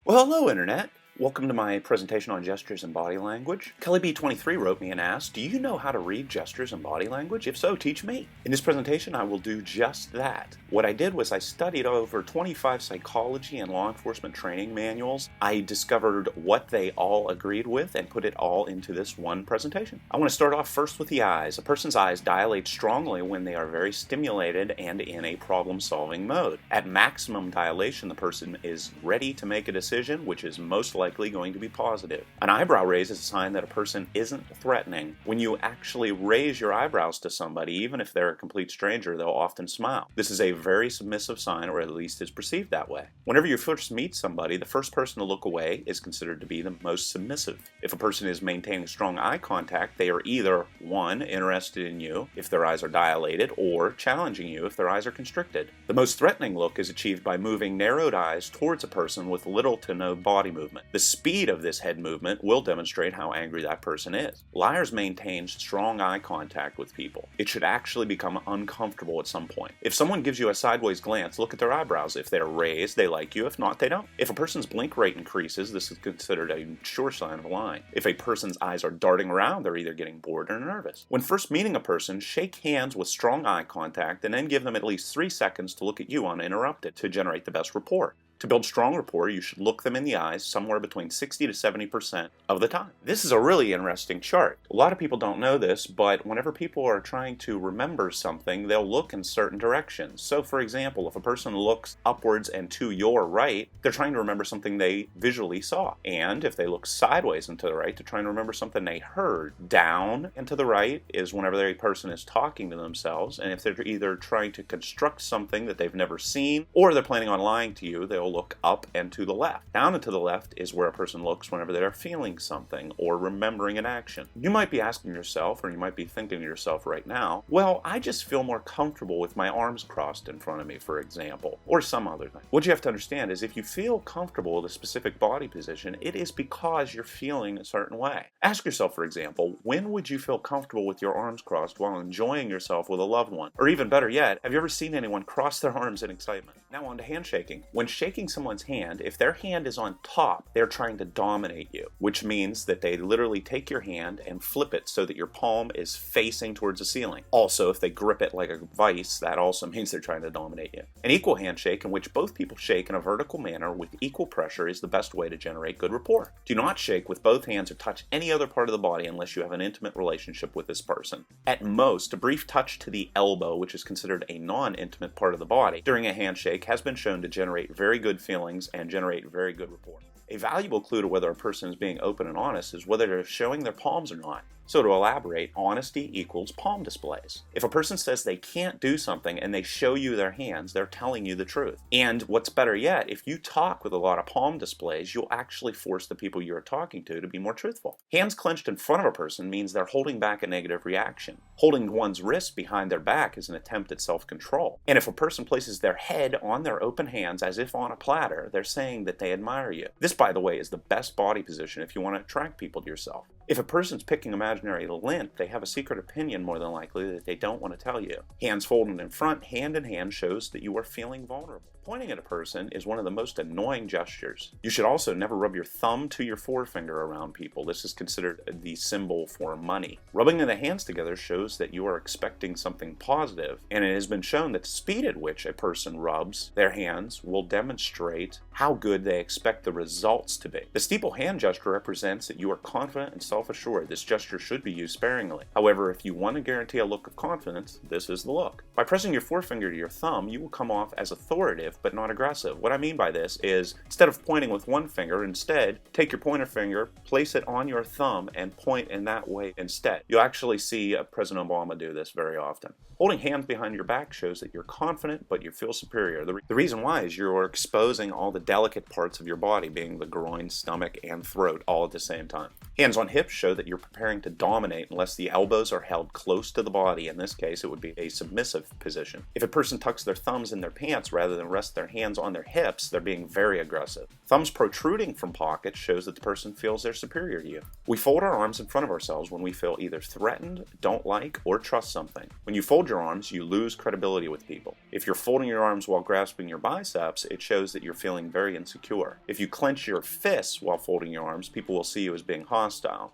Well, hello, Internet. Welcome to my presentation on gestures and body language. Kelly B23 wrote me and asked, do you know how to read gestures and body language? If so, teach me. In this presentation, I will do just that. What I did was I studied over 25 psychology and law enforcement training manuals. I discovered what they all agreed with and put it all into this one presentation. I want to start off first with the eyes. A person's eyes dilate strongly when they are very stimulated and in a problem-solving mode. At maximum dilation, the person is ready to make a decision, which is most likely going to be positive. An eyebrow raise is a sign that a person isn't threatening. When you actually raise your eyebrows to somebody, even if they're a complete stranger, they'll often smile. This is a very submissive sign, or at least is perceived that way. Whenever you first meet somebody, the first person to look away is considered to be the most submissive. If a person is maintaining strong eye contact, they are either 1. Interested in you, if their eyes are dilated, or challenging you if their eyes are constricted. The most threatening look is achieved by moving narrowed eyes towards a person with little to no body movement. The speed of this head movement will demonstrate how angry that person is. Liars maintain strong eye contact with people. It should actually become uncomfortable at some point. If someone gives you a sideways glance, look at their eyebrows. If they're raised, they like you. If not, they don't. If a person's blink rate increases, this is considered a sure sign of a lying. If a person's eyes are darting around, they're either getting bored or nervous. When first meeting a person, shake hands with strong eye contact and then give them at least 3 seconds to look at you uninterrupted to generate the best rapport. To build strong rapport, you should look them in the eyes somewhere between 60 to 70% of the time. This is a really interesting chart. A lot of people don't know this, but whenever people are trying to remember something, they'll look in certain directions. So, for example, if a person looks upwards and to your right, they're trying to remember something they visually saw. And if they look sideways and to the right, they're trying to remember something they heard. Down and to the right is whenever a person is talking to themselves, and if they're either trying to construct something that they've never seen, or they're planning on lying to you, they'll look up and to the left. Down and to the left is where a person looks whenever they're feeling something or remembering an action. You might be asking yourself, or you might be thinking to yourself right now, well, I just feel more comfortable with my arms crossed in front of me, for example, or some other thing. What you have to understand is if you feel comfortable with a specific body position, it is because you're feeling a certain way. Ask yourself, for example, when would you feel comfortable with your arms crossed while enjoying yourself with a loved one? Or even better yet, have you ever seen anyone cross their arms in excitement? Now on to handshaking. When shaking someone's hand, if their hand is on top, they're trying to dominate you, which means that they literally take your hand and flip it so that your palm is facing towards the ceiling. Also, if they grip it like a vice, that also means they're trying to dominate you. An equal handshake in which both people shake in a vertical manner with equal pressure is the best way to generate good rapport. Do not shake with both hands or touch any other part of the body unless you have an intimate relationship with this person. At most, a brief touch to the elbow, which is considered a non-intimate part of the body, during a handshake has been shown to generate very good feelings and generate very good rapport. A valuable clue to whether a person is being open and honest is whether they're showing their palms or not. So to elaborate, honesty equals palm displays. If a person says they can't do something and they show you their hands, they're telling you the truth. And what's better yet, if you talk with a lot of palm displays, you'll actually force the people you're talking to be more truthful. Hands clenched in front of a person means they're holding back a negative reaction. Holding one's wrist behind their back is an attempt at self-control. And if a person places their head on their open hands as if on a platter, they're saying that they admire you. This, by the way, is the best body position if you want to attract people to yourself. If a person's picking imaginary lint, they have a secret opinion more than likely that they don't want to tell you. Hands folded in front, hand in hand, shows that you are feeling vulnerable. Pointing at a person is one of the most annoying gestures. You should also never rub your thumb to your forefinger around people. This is considered the symbol for money. Rubbing the hands together shows that you are expecting something positive, and it has been shown that the speed at which a person rubs their hands will demonstrate how good they expect the results to be. The steeple hand gesture represents that you are confident and self-assured. This gesture should be used sparingly. However, if you want to guarantee a look of confidence, this is the look. By pressing your forefinger to your thumb, you will come off as authoritative but not aggressive. What I mean by this is, instead of pointing with one finger, instead, take your pointer finger, place it on your thumb, and point in that way instead. You'll actually see President Obama do this very often. Holding hands behind your back shows that you're confident, but you feel superior. The reason why is you're exposing all the delicate parts of your body, being the groin, stomach, and throat, all at the same time. Hands on hips show that you're preparing to dominate unless the elbows are held close to the body. In this case, it would be a submissive position. If a person tucks their thumbs in their pants rather than rest their hands on their hips, they're being very aggressive. Thumbs protruding from pockets shows that the person feels they're superior to you. We fold our arms in front of ourselves when we feel either threatened, don't like, or trust something. When you fold your arms, you lose credibility with people. If you're folding your arms while grasping your biceps, it shows that you're feeling very insecure. If you clench your fists while folding your arms, people will see you as being hostile.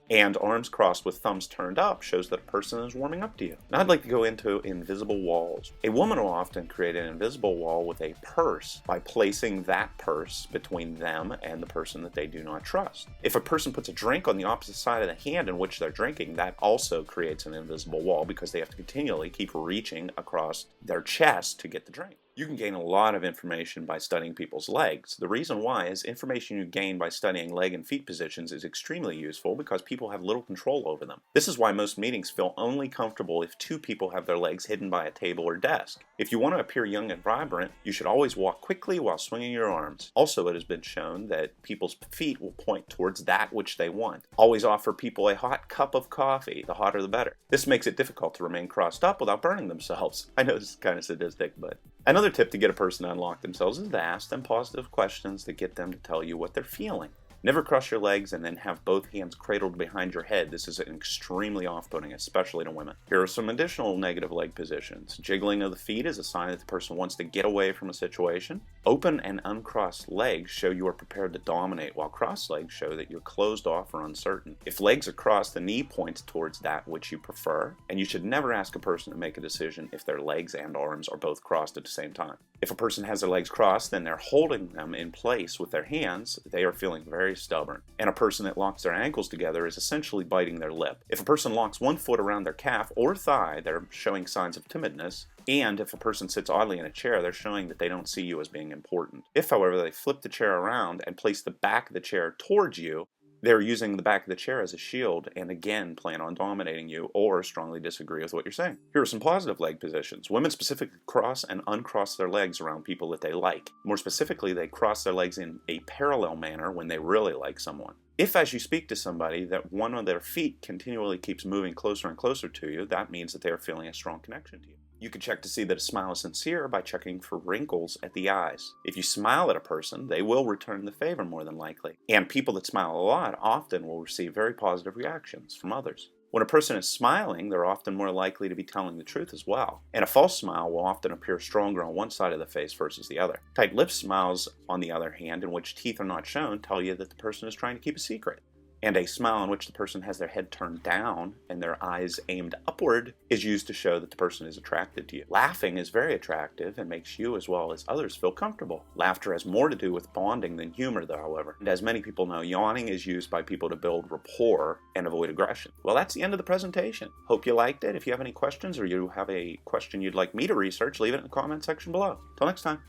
And arms crossed with thumbs turned up shows that a person is warming up to you. Now I'd like to go into invisible walls. A woman will often create an invisible wall with a purse by placing that purse between them and the person that they do not trust. If a person puts a drink on the opposite side of the hand in which they're drinking, that also creates an invisible wall because they have to continually keep reaching across their chest to get the drink. You can gain a lot of information by studying people's legs. The reason why is information you gain by studying leg and feet positions is extremely useful because people have little control over them. This is why most meetings feel only comfortable if two people have their legs hidden by a table or desk. If you want to appear young and vibrant, you should always walk quickly while swinging your arms. Also, it has been shown that people's feet will point towards that which they want. Always offer people a hot cup of coffee. The hotter the better. This makes it difficult to remain crossed up without burning themselves. I know this is kind of sadistic, but another tip to get a person to unlock themselves is to ask them positive questions that get them to tell you what they're feeling. Never cross your legs and then have both hands cradled behind your head. This is extremely off-putting, especially to women. Here are some additional negative leg positions. Jiggling of the feet is a sign that the person wants to get away from a situation. Open and uncrossed legs show you are prepared to dominate, while crossed legs show that you're closed off or uncertain. If legs are crossed, the knee points towards that which you prefer, and you should never ask a person to make a decision if their legs and arms are both crossed at the same time. If a person has their legs crossed, then they're holding them in place with their hands. They are feeling very stubborn. And a person that locks their ankles together is essentially biting their lip. If a person locks one foot around their calf or thigh, they're showing signs of timidness. And if a person sits oddly in a chair, they're showing that they don't see you as being important. If, however, they flip the chair around and place the back of the chair towards you, they're using the back of the chair as a shield and again plan on dominating you or strongly disagree with what you're saying. Here are some positive leg positions. Women specifically cross and uncross their legs around people that they like. More specifically, they cross their legs in a parallel manner when they really like someone. If as you speak to somebody that one of their feet continually keeps moving closer and closer to you, that means that they are feeling a strong connection to you. You can check to see that a smile is sincere by checking for wrinkles at the eyes. If you smile at a person, they will return the favor more than likely. And people that smile a lot often will receive very positive reactions from others. When a person is smiling, they're often more likely to be telling the truth as well. And a false smile will often appear stronger on one side of the face versus the other. Tight-lipped smiles, on the other hand, in which teeth are not shown, tell you that the person is trying to keep a secret. And a smile in which the person has their head turned down and their eyes aimed upward is used to show that the person is attracted to you. Laughing is very attractive and makes you as well as others feel comfortable. Laughter has more to do with bonding than humor, though, however. And as many people know, yawning is used by people to build rapport and avoid aggression. Well, that's the end of the presentation. Hope you liked it. If you have any questions or you have a question you'd like me to research, leave it in the comment section below. Till next time.